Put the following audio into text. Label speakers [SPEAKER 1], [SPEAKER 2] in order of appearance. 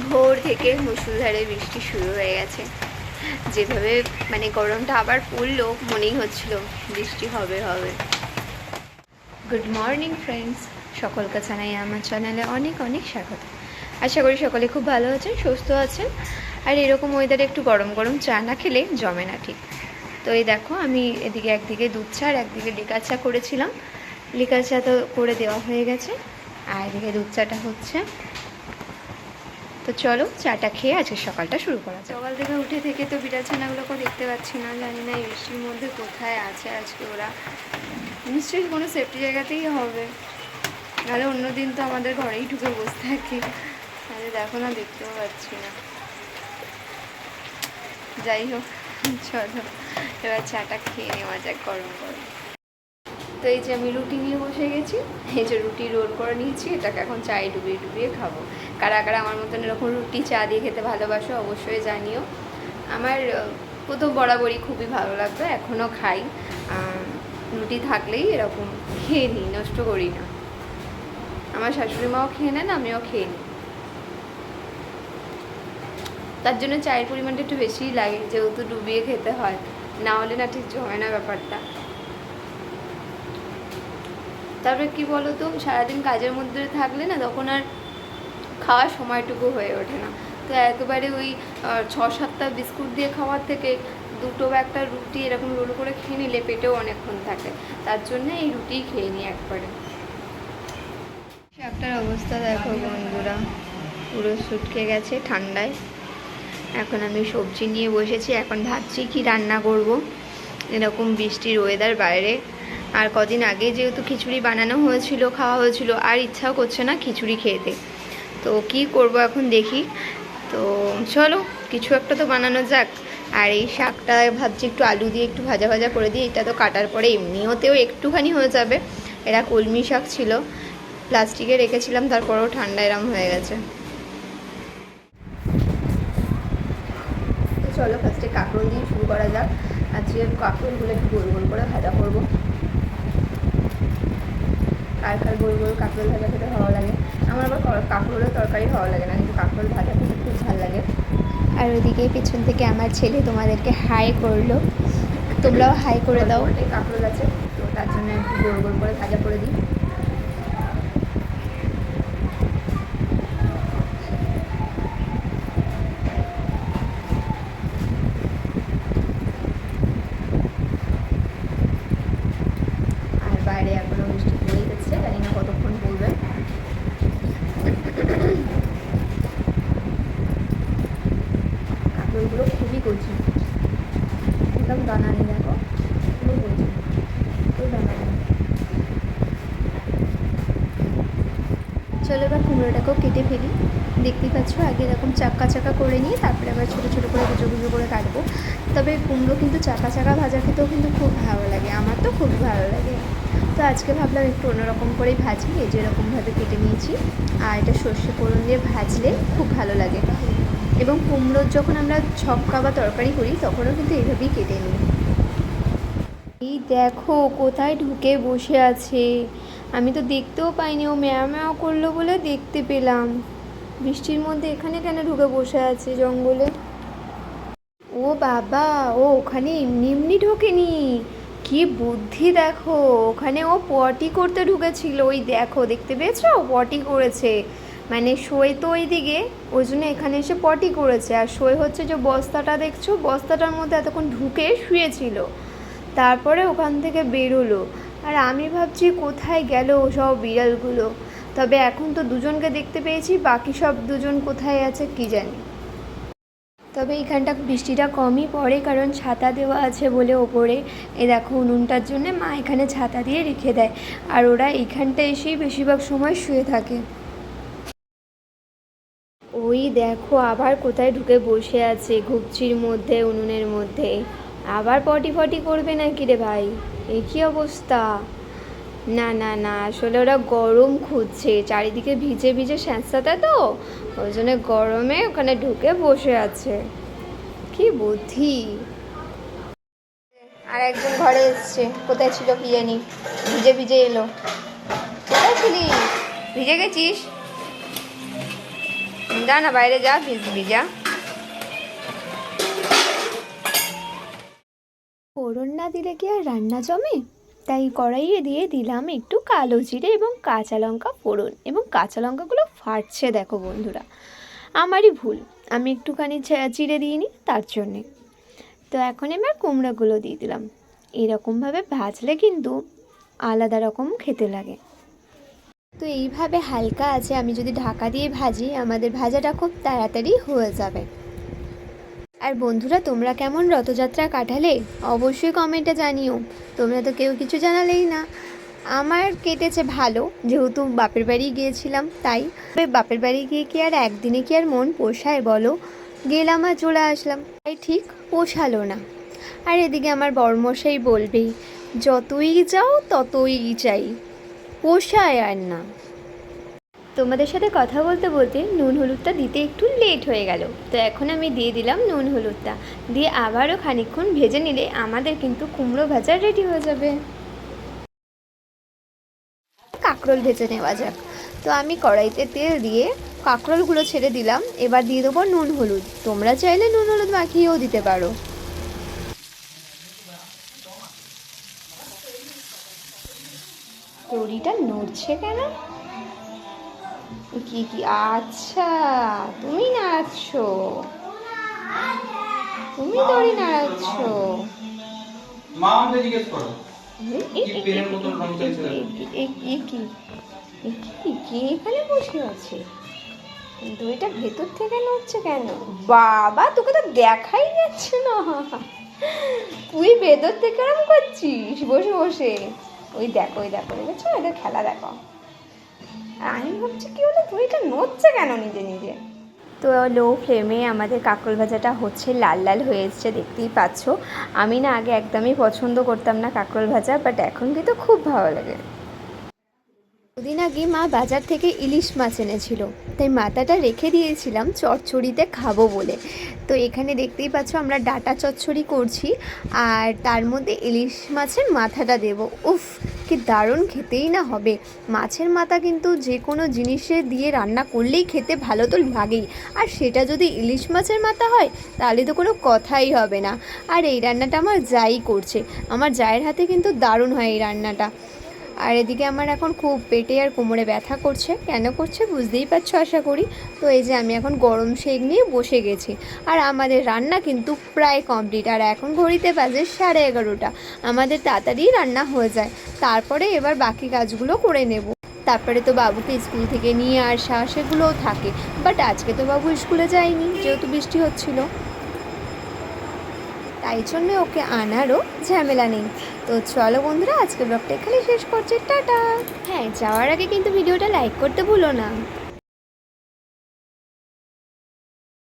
[SPEAKER 1] ভোর থেকে মুষলধারে বৃষ্টি শুরু হয়ে গেছে। যেভাবে মানে গরমটা আবার পড়লো, মনেই হচ্ছিল বৃষ্টি হবে হবে। গুড মর্নিং ফ্রেন্ডস, সকলকে জানাই আমার চ্যানেলে অনেক অনেক স্বাগত। আশা করি সকলে খুব ভালো আছেন, সুস্থ আছেন। আর এরকম ওয়েদারে একটু গরম গরম চা না খেলে জমে না ঠিক। তো এই দেখো, আমি এদিকে একদিকে দুধ চা আর একদিকে লিকার চা করেছিলাম। লিকার চা তো করে দেওয়া হয়ে গেছে, আর এদিকে দুধ চাটা হচ্ছে। তো চলো চাটা খেয়ে আজকে সকালটা শুরু করা যায়। সকাল থেকে উঠে থেকে তো বিড়াল ছানাগুলোকেও দেখতে পাচ্ছি না, জানি না এই বৃষ্টির মধ্যে কোথায় আছে আজকে ওরা। নিশ্চয়ই কোনো সেফটি জায়গাতেই হবে, নাহলে অন্যদিন তো আমাদের ঘরেই ঢুকে বসে থাকি, তাহলে দেখো না, দেখতেও পাচ্ছি না। যাই হোক, চলো এবার চাটা খেয়ে নেওয়া যাক গরম গরম। তো এই যে আমি রুটি নিয়ে বসে গেছি, এই যে রুটি রোল করে নিয়েছি, এটাকে এখন চায়ে ডুবিয়ে ডুবিয়ে খাবো। কারা কারা আমার মতন এরকম রুটি চা দিয়ে খেতে ভালোবাসো অবশ্যই জানিও। আমার প্রথম বরাবরই খুবই ভালো লাগতো, এখনও খাই। রুটি থাকলেই এরকম খেয়ে নিই, নষ্ট করি না। আমার শাশুড়ি মাও খেয়ে নেন, আমিও খেয়ে নিই। তার জন্য চায়ের পরিমাণটা একটু বেশিই লাগে, যেহেতু ডুবিয়ে খেতে হয়, না হলে না ঠিক জমে না ব্যাপারটা। তারপরে কি বলো তো, সারাদিন কাজের মধ্যে থাকলে না তখন আর খাওয়ার সময়টুকু হয়ে ওঠে না। তো একেবারে ওই 6-7টা বিস্কুট দিয়ে খাওয়ার থেকে দুটো বা একটা রুটি এরকম রোল করে খেয়ে নিলে পেটেও অনেকক্ষণ থাকে। তার জন্য এই রুটিই খেয়ে নিই একবারে। শাকটার অবস্থা দেখো বন্ধুরা, পুরো শুটকে গেছে ঠান্ডায়। এখন আমি সবজি নিয়ে বসেছি, এখন ভাবছি কি রান্না করব। এরকম বৃষ্টির ওয়েদার বাইরে, আর কদিন আগে যেহেতু খিচুড়ি বানানো হয়েছিল, খাওয়া হয়েছিল, আর ইচ্ছাও করছে না খিচুড়ি খেতে। তো কি করব এখন দেখি। তো চলো কিছু একটা তো বানানো যাক। আর এই শাকটা ভাবছি একটু আলু দিয়ে একটু ভাজা ভাজা করে দিই। এটা তো কাটার পরে এমনিওতেও একটুখানি হয়ে যাবে। এরা কলমি শাক ছিল, প্লাস্টিকে রেখেছিলাম, তারপরেও ঠান্ডা এরম হয়ে গেছে। চলো ফার্স্টে কাঁকরোল দিয়ে শুরু করা যাক। আজকে কাঁকরোলগুলো একটু গোল গোল করে ভাজা করবো। কার কার গোল গোল কাঁকরোল ভাজা খেতে ভালো লাগে। আমার আবার কাঁকরোলের তরকারি ভালো লাগে না, কিন্তু কাঁকরোল ভাজা খেতে খুব ভালো লাগে। আর ওইদিকে পেছন থেকে আমার ছেলে তোমাদেরকে হাই করলো, তোমরাও হাই করে দাও। কাঁকরোল আছে তো তার জন্য একটু গোল গোল করে ভাজা করে দিই। আর বাইরে এখনো বৃষ্টি পড়েই যাচ্ছে, জানি না কতক্ষণ পড়বে। কাঁকরোলগুলো খুবই কচি, একদম দানা নেই, দেখো খুবই কচি, খুব দানা নেই। চলো এবার কুমড়োটাকেও কেটে ফেলি। দেখতেই পাচ্ছ, আগে এরকম চাকা চাকা করে নিয়ে তারপরে আবার ছোটো ছোটো করে গুঁজো গুঁজো করে কাটবো। তবে কুমড়ো কিন্তু চাকা চাকা ভাজা খেতেও কিন্তু খুব ভালো লাগে, আমার তো খুবই ভালো লাগে। তো আজকে ভাবলাম একটু অন্যরকম করেই ভাজি, এই যে এরকমভাবে কেটে নিয়েছি। আর এটা সর্ষে ফোড়ন দিয়ে ভাজলে খুব ভালো লাগে। এবং কুমড়োর যখন আমরা ছক্কা বা তরকারি করি তখনও কিন্তু এইভাবেই কেটে নিই। এই দেখো কোথায় ঢুকে বসে আছে, আমি তো দেখতেও পাইনি, ও ম্যাও ম্যাও করলো বলে দেখতে পেলাম। বৃষ্টির মধ্যে এখানে কেন ঢুকে বসে আছে জঙ্গলে? ও বাবা, ও ওখানে এমনি এমনি ঢোকেনি, কি বুদ্ধি দেখো, ওখানে ও পটি করতে ঢুকেছিল। ওই দেখো, দেখতে পেয়েছো পটি করেছে, মানে শোয় তো ওই দিকে, ওই জন্য এখানে এসে পটি করেছে। আর শোয় হচ্ছে যে বস্তাটা দেখছো, বস্তাটার মধ্যে এতক্ষণ ঢুকে শুয়েছিল, তারপরে ওখান থেকে বেরোলো। আর আমি ভাবছি কোথায় গেল সব বিড়ালগুলো। তবে এখন তো দুজনকে দেখতে পেয়েছি, বাকি সব দুজন কোথায় আছে কি জানি। তবে এইখানটা বৃষ্টিটা কমই পড়ে, কারণ ছাতা দেওয়া আছে বলে ওপরে। এই দেখো উনুনটার জন্যে মা এখানে ছাতা দিয়ে রেখে দেয়, আর ওরা এইখানটা এসেই বেশিরভাগ সময় শুয়ে থাকে। ওই দেখো আবার কোথায় ঢুকে বসে আছে, ঘুপচির মধ্যে, উনুনের মধ্যে। আবার পটি ফটি করবে নাকি রে ভাই, এ কী অবস্থা! না না না, আসলে ওরা গরম খুঁজছে, চারিদিকে ভিজে ভিজে স্যাঁতস্যাঁতে তো, ওই জন্য গরমে ওখানে ঢুকে বসে আছে। কি বুদ্ধি! আর একজন ঘরে এসছে, কোথায় ছিল কি জানি, ভিজে ভিজে এলো। কোথায় ছিলি, ভিজে গেছিস? যা না বাইরে যা, ভিজবি যা। ফোড়ন না দিলে কি আর রান্না জমে? তাই কড়াইয়ে দিয়ে দিলাম একটু কালো জিরে এবং কাঁচা লঙ্কা ফোড়ন, এবং কাঁচা লঙ্কাগুলো ফাটছে দেখো বন্ধুরা, আমারই ভুল, আমি একটুখানি চিড়ে দিইনি তার জন্যে। তো এখন এবার কুমড়োগুলো দিয়ে দিলাম। এরকমভাবে ভাজলে কিন্তু আলাদা রকম খেতে লাগে। তো এইভাবে হালকা আছে আমি যদি ঢাকা দিয়ে ভাজি, আমাদের ভাজাটা খুব তাড়াতাড়ি হয়ে যাবে। আর বন্ধুরা, তোমরা কেমন রথযাত্রা কাটালে অবশ্যই কমেন্টে জানিও। তোমরা তো কেউ কিছু জানালেই না। আমার কেটেছে ভালো, যেহেতু বাপের বাড়ি গিয়েছিলাম তাই। বাপের বাড়ি গিয়ে কি আর একদিনে কি আর মন পোষায় বলো? গেলাম আর চলে আসলাম, তাই ঠিক পোষালো না। আর এদিকে আমার বড়মশাই বলবেই, যতই যাও ততই চাই, পোষায় আর না। তোমাদের সাথে কথা বলতে বলতে নুন হলুদটা দিতে একটু লেট হয়ে গেল, তো এখন আমি দিয়ে দিলাম নুন হলুদটা, দিয়ে আবারও খানিকক্ষণ ভেজে নিলে আমাদের কিন্তু কুমড়ো ভাজা রেডি হয়ে যাবে। কাঁকরোল ভেজে নেওয়া যাক। তো আমি কড়াইতে তেল দিয়ে কাঁকরোলগুলো ছেড়ে দিলাম, এবার দিয়ে দেবো নুন হলুদ। তোমরা চাইলে নুন হলুদ মাখিয়েও দিতে পারো। তরিটা নড়ছে কেন? কি কি? আচ্ছা, তুমি নাড়াচ্ছো, তুমি দড়ি নাড়াচ্ছো। মা আমাকে জিজ্ঞেস করো কি পেনের মতো রং চাইছে। কি এখানে বসে আছে? দড়িটা ভেতর থেকে নড়ছে কেন? বাবা, তোকে তো দেখাই যাচ্ছে না, তুই ভেতর থেকে আরাম করছিস বসে বসে। ওই দেখো, ওই দেখো, দেখেছো? এটা খেলা দেখো। আমি ভাবছি কি হলো, দড়িটা নড়ছে কেন নিজে নিজে। তো লো ফ্লেমে আমাদের কাঁকরোল ভাজাটা হচ্ছে, লাল লাল হয়ে এসছে, দেখতেই পাচ্ছ। আমি না আগে একদমই পছন্দ করতাম না কাঁকরোল ভাজা, বাট এখন কিন্তু খুব ভালো লাগে। দুদিন আগে মা বাজার থেকে ইলিশ মাছ এনেছিল, তাই মাথাটা রেখে দিয়েছিলাম চচ্চড়িতে খাবো বলে। তো এখানে দেখতেই পাচ্ছ আমরা ডাটা চচ্চড়ি করছি, আর তার মধ্যে ইলিশ মাছের মাথাটা দেব। উফ, কি দারুণ খেতেই না হবে। মাছের মাথা কিন্তু যে কোনো জিনিসে দিয়ে রান্না করলেই খেতে ভালো তো লাগেই, আর সেটা যদি ইলিশ মাছের মাথা হয় তাহলে তো কোনো কথাই হবে না। আর এই রান্নাটা আমার যাই করছে, আমার জায়ের হাতে কিন্তু দারুণ হয় এই রান্নাটা। আর এদিকে আমার এখন খুব পেটে আর কোমরে ব্যথা করছে। কেন করছে বুঝতেই পারছো আশা করি। তো এই যে আমি এখন গরম শেক নিয়ে বসে গেছি, আর আমাদের রান্না কিন্তু প্রায় কমপ্লিট। আর এখন ঘড়িতে বাজে 11:30। আমাদের তাড়াতাড়ি রান্না হয়ে যায়, তারপরে এবার বাকি কাজগুলো করে নেব। তারপরে তো বাবুকে স্কুল থেকে নিয়ে আসা সেগুলোও থাকে, বাট আজকে তো বাবু স্কুলে যায়নি যেহেতু বৃষ্টি হচ্ছিল, তাই জন্য ওকে আনারও ঝামেলা নেই। তো চলো বন্ধুরা, আজকে ব্লগটা এখানে শেষ করছি, টাটা। হ্যাঁ, যাওয়ার আগে কিন্তু ভিডিওটা লাইক করতে ভুলো না।